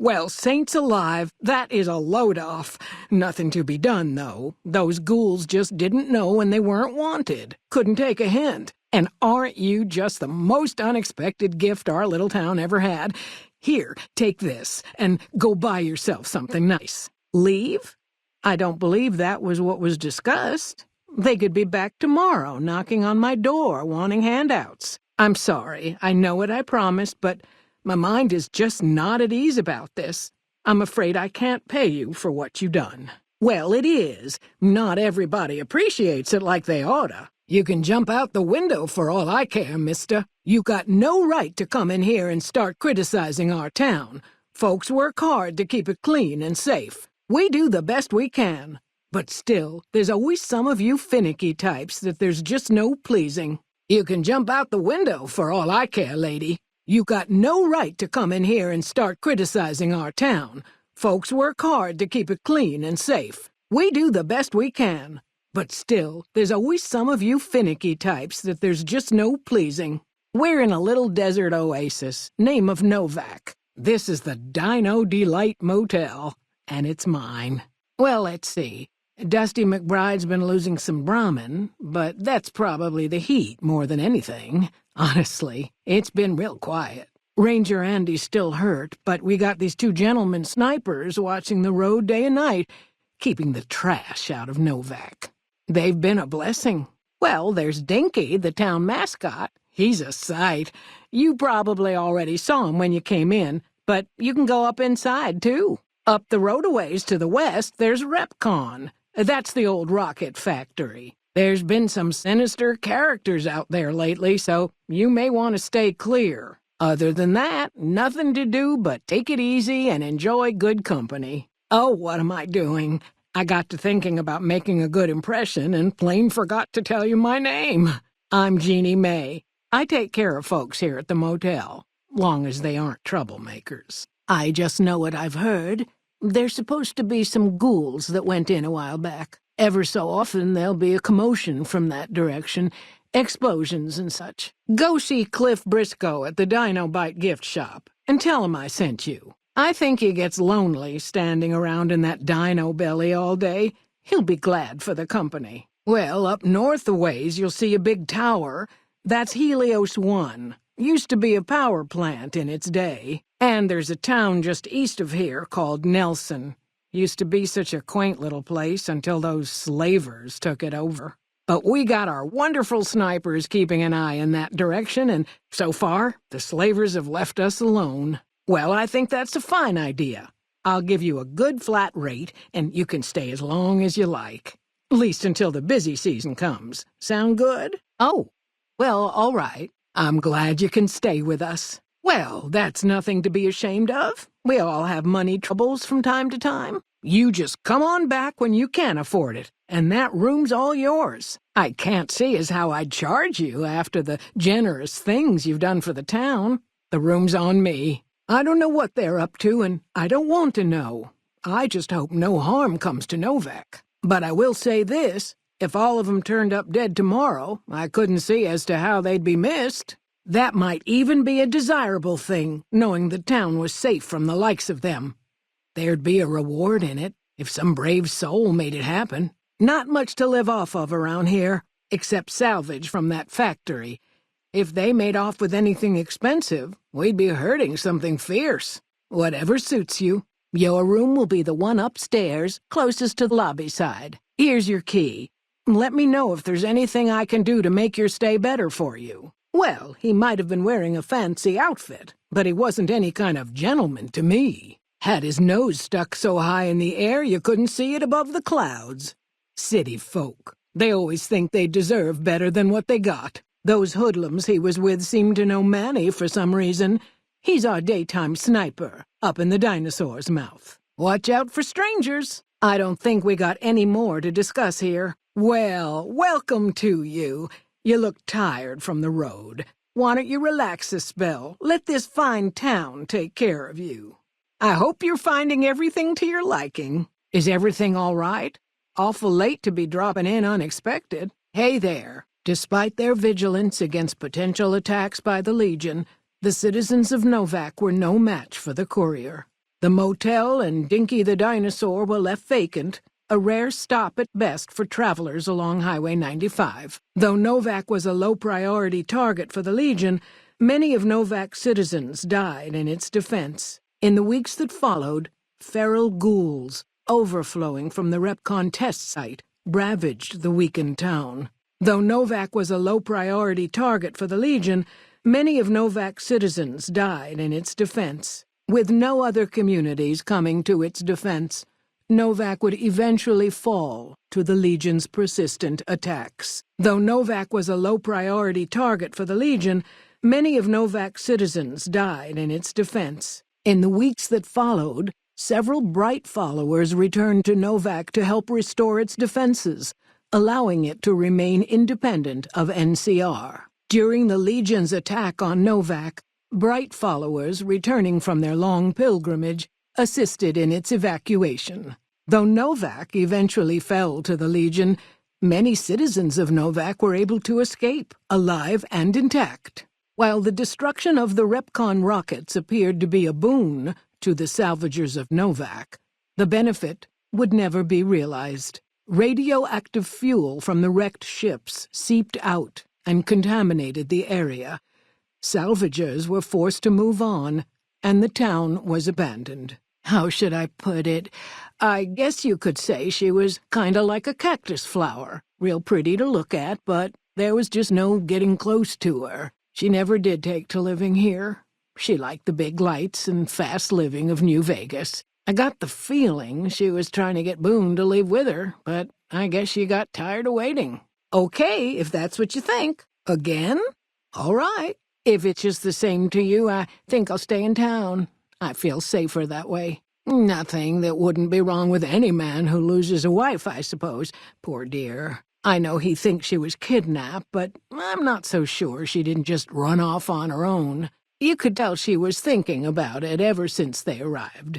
Well, saints alive, that is a load off. Nothing to be done, though. Those ghouls just didn't know when they weren't wanted. Couldn't take a hint. And aren't you just the most unexpected gift our little town ever had? Here, take this, and go buy yourself something nice. Leave? I don't believe that was what was discussed. They could be back tomorrow, knocking on my door, wanting handouts. I'm sorry, I know what I promised, but my mind is just not at ease about this. I'm afraid I can't pay you for what you done. Well, it is. Not everybody appreciates it like they oughta. You can jump out the window for all I care, mister. You got no right to come in here and start criticizing our town. Folks work hard to keep it clean and safe. We do the best we can. But still, there's always some of you finicky types that there's just no pleasing. You can jump out the window for all I care, lady. You got no right to come in here and start criticizing our town. Folks work hard to keep it clean and safe. We do the best we can. But still, there's always some of you finicky types that there's just no pleasing. We're in a little desert oasis, name of Novak. This is the Dino Delight Motel, and it's mine. Well, let's see. Dusty McBride's been losing some Brahmin, but that's probably the heat more than anything. Honestly, it's been real quiet. Ranger Andy's still hurt, but we got these two gentlemen snipers watching the road day and night, keeping the trash out of Novak. They've been a blessing. Well, there's Dinky, the town mascot. He's a sight. You probably already saw him when you came in, but you can go up inside, too. Up the road a ways to the west, there's Repcon. That's the old rocket factory. There's been some sinister characters out there lately, so you may want to stay clear. Other than that, nothing to do but take it easy and enjoy good company. Oh, what am I doing? I got to thinking about making a good impression and plain forgot to tell you my name. I'm Jeannie May. I take care of folks here at the motel, long as they aren't troublemakers. I just know what I've heard. There's supposed to be some ghouls that went in a while back. Ever so often there'll be a commotion from that direction, explosions and such. Go see Cliff Briscoe at the Dino Bite gift shop and tell him I sent you. I think he gets lonely standing around in that dino belly all day. He'll be glad for the company. Well, up north a ways you'll see a big tower. That's Helios 1. Used to be a power plant in its day. And there's a town just east of here called Nelson. Used to be such a quaint little place until those slavers took it over. But we got our wonderful snipers keeping an eye in that direction, and so far, the slavers have left us alone. Well, I think that's a fine idea. I'll give you a good flat rate, and you can stay as long as you like. At least until the busy season comes. Sound good? Oh, well, all right. I'm glad you can stay with us. Well, that's nothing to be ashamed of. We all have money troubles from time to time. You just come on back when you can afford it, and that room's all yours. I can't see as how I'd charge you after the generous things you've done for the town. The room's on me. I don't know what they're up to, and I don't want to know. I just hope no harm comes to Novak. But I will say this, if all of them turned up dead tomorrow, I couldn't see as to how they'd be missed. That might even be a desirable thing, knowing the town was safe from the likes of them. There'd be a reward in it, if some brave soul made it happen. Not much to live off of around here, except salvage from that factory. If they made off with anything expensive, we'd be hurting something fierce. Whatever suits you. Your room will be the one upstairs, closest to the lobby side. Here's your key. Let me know if there's anything I can do to make your stay better for you. Well, he might have been wearing a fancy outfit, but he wasn't any kind of gentleman to me. Had his nose stuck so high in the air you couldn't see it above the clouds. City folk. They always think they deserve better than what they got. Those hoodlums he was with seemed to know Manny for some reason. He's our daytime sniper, up in the dinosaur's mouth. Watch out for strangers. I don't think we got any more to discuss here. Well, welcome to you. You look tired from the road. Why don't you relax a spell? Let this fine town take care of you. I hope you're finding everything to your liking. Is everything all right? Awful late to be dropping in unexpected. Hey there. Despite their vigilance against potential attacks by the Legion, the citizens of Novak were no match for the courier. The motel and Dinky the dinosaur were left vacant, a rare stop at best for travelers along Highway 95. Though Novak was a low-priority target for the Legion, many of Novak's citizens died in its defense. In the weeks that followed, feral ghouls, overflowing from the Repcon test site, ravaged the weakened town. Though Novak was a low-priority target for the Legion, many of Novak's citizens died in its defense. With no other communities coming to its defense, Novak would eventually fall to the Legion's persistent attacks. Though Novak was a low-priority target for the Legion, many of Novak's citizens died in its defense. In the weeks that followed, several bright followers returned to Novak to help restore its defenses, allowing it to remain independent of NCR. During the Legion's attack on Novak, bright followers returning from their long pilgrimage assisted in its evacuation. Though Novak eventually fell to the Legion, many citizens of Novak were able to escape, alive and intact. While the destruction of the Repcon rockets appeared to be a boon to the salvagers of Novak, the benefit would never be realized. Radioactive fuel from the wrecked ships seeped out and contaminated the area. Salvagers were forced to move on, and the town was abandoned. How should I put it? I guess you could say she was kinda like a cactus flower. Real pretty to look at, but there was just no getting close to her. She never did take to living here. She liked the big lights and fast living of New Vegas. I got the feeling she was trying to get Boone to leave with her, but I guess she got tired of waiting. Okay, if that's what you think. Again? All right. If it's just the same to you, I think I'll stay in town. I feel safer that way. Nothing that wouldn't be wrong with any man who loses a wife, I suppose. Poor dear. I know he thinks she was kidnapped, but I'm not so sure she didn't just run off on her own. You could tell she was thinking about it ever since they arrived.